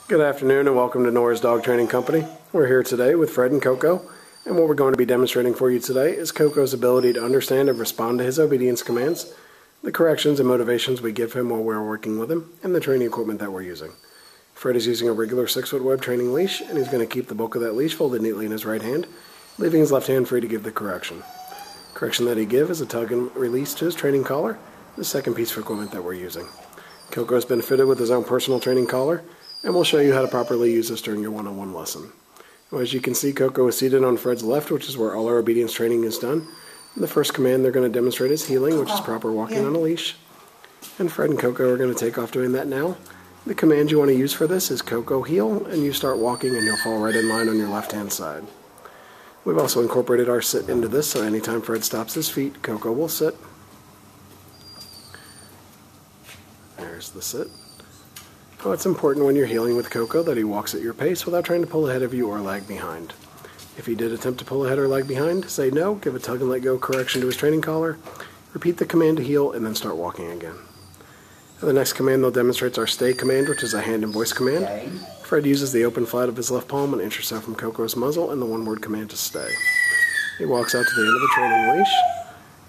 Good afternoon and welcome to Nora's Dog Training Company. We're here today with Fred and Coco, and what we're going to be demonstrating for you today is Coco's ability to understand and respond to his obedience commands, the corrections and motivations we give him while we're working with him, and the training equipment that we're using. Fred is using a regular 6-foot web training leash, and he's going to keep the bulk of that leash folded neatly in his right hand, leaving his left hand free to give the correction. Correction that he gives is a tug and release to his training collar, the second piece of equipment that we're using. Coco has been fitted with his own personal training collar, and we'll show you how to properly use this during your one-on-one lesson. Well, as you can see, Coco is seated on Fred's left, which is where all our obedience training is done. And the first command they're going to demonstrate is heeling, which is proper walking on a leash. And Fred and Coco are going to take off doing that now. The command you want to use for this is Coco heel, and you start walking and you'll fall right in line on your left-hand side. We've also incorporated our sit into this, so anytime Fred stops his feet, Coco will sit. There's the sit. Oh, it's important when you're heeling with Coco that he walks at your pace without trying to pull ahead of you or lag behind. If he did attempt to pull ahead or lag behind, say no, give a tug and let go correction to his training collar, repeat the command to heel, and then start walking again. And the next command they'll demonstrate is our stay command, which is a hand and voice command. Okay. Fred uses the open flat of his left palm an inch or so from Coco's muzzle and the one-word command to stay. He walks out to the end of the training leash.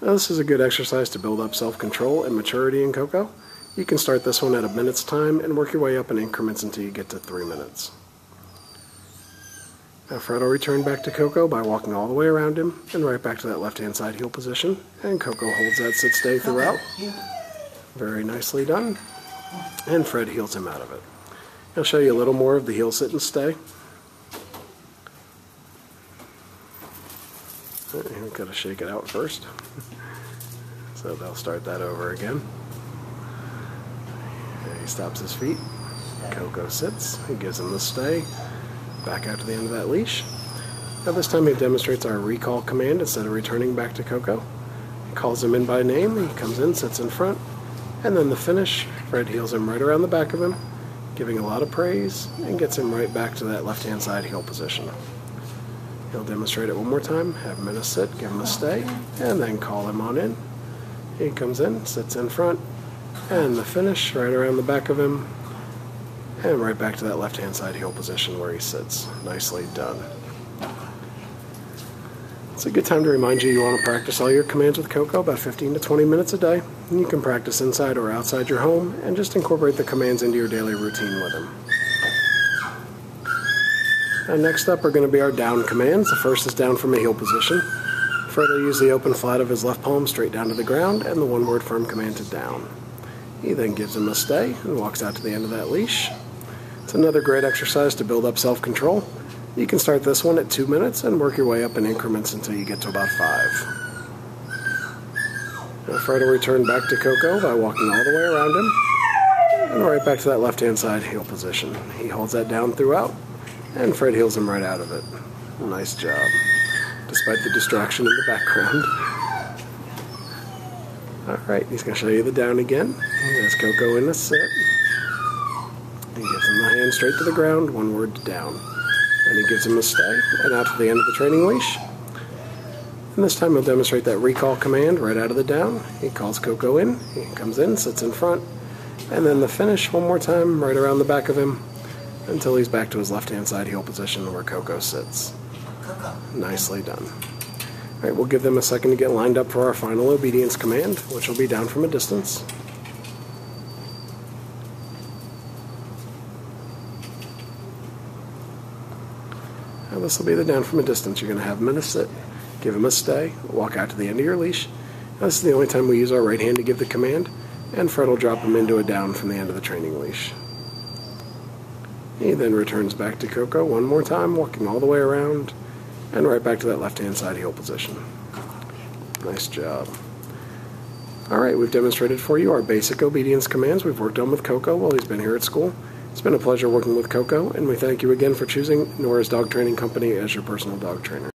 Now, this is a good exercise to build up self-control and maturity in Coco. You can start this one at a minute's time and work your way up in increments until you get to 3 minutes. Now Fred will return back to Coco by walking all the way around him and right back to that left-hand side heel position. And Coco holds that sit-stay throughout. Very nicely done. And Fred heels him out of it. I'll show you a little more of the heel, sit, and stay. We've got to shake it out first. So they'll start that over again. He stops his feet, Coco sits, he gives him the stay, back out to the end of that leash. Now this time he demonstrates our recall command instead of returning back to Coco. He calls him in by name, he comes in, sits in front, and then the finish, Fred heels him right around the back of him, giving a lot of praise, and gets him right back to that left-hand side heel position. He'll demonstrate it one more time, have him in a sit, give him a stay, and then call him on in. He comes in, sits in front, and the finish right around the back of him, and right back to that left-hand side heel position where he sits. Nicely done. It's a good time to remind you want to practice all your commands with Coco about 15 to 20 minutes a day. And you can practice inside or outside your home and just incorporate the commands into your daily routine with him. And next up are going to be our down commands. The first is down from a heel position. Fred will use the open flat of his left palm straight down to the ground and the one-word firm command to down. He then gives him a stay and walks out to the end of that leash. It's another great exercise to build up self-control. You can start this one at 2 minutes and work your way up in increments until you get to about 5. Now Fred will return back to Coco by walking all the way around him and right back to that left-hand side heel position. He holds that down throughout, and Fred heels him right out of it. Nice job, despite the distraction in the background. Alright, he's going to show you the down again. He has Coco in the sit. He gives him the hand straight to the ground, one word to down. And he gives him a stay, and out to the end of the training leash. And this time he'll demonstrate that recall command right out of the down. He calls Coco in, he comes in, sits in front, and then the finish one more time right around the back of him until he's back to his left-hand side heel position where Coco sits. Nicely done. Alright, we'll give them a second to get lined up for our final obedience command, which will be down from a distance. Now this will be the down from a distance. You're going to have him in a sit, give him a stay, walk out to the end of your leash. Now this is the only time we use our right hand to give the command, and Fred will drop him into a down from the end of the training leash. He then returns back to Coco one more time, walking all the way around, and right back to that left-hand side heel position. Nice job. Alright, we've demonstrated for you our basic obedience commands we've worked on with Coco while he's been here at school. It's been a pleasure working with Coco, and we thank you again for choosing Nora's Dog Training Company as your personal dog trainer.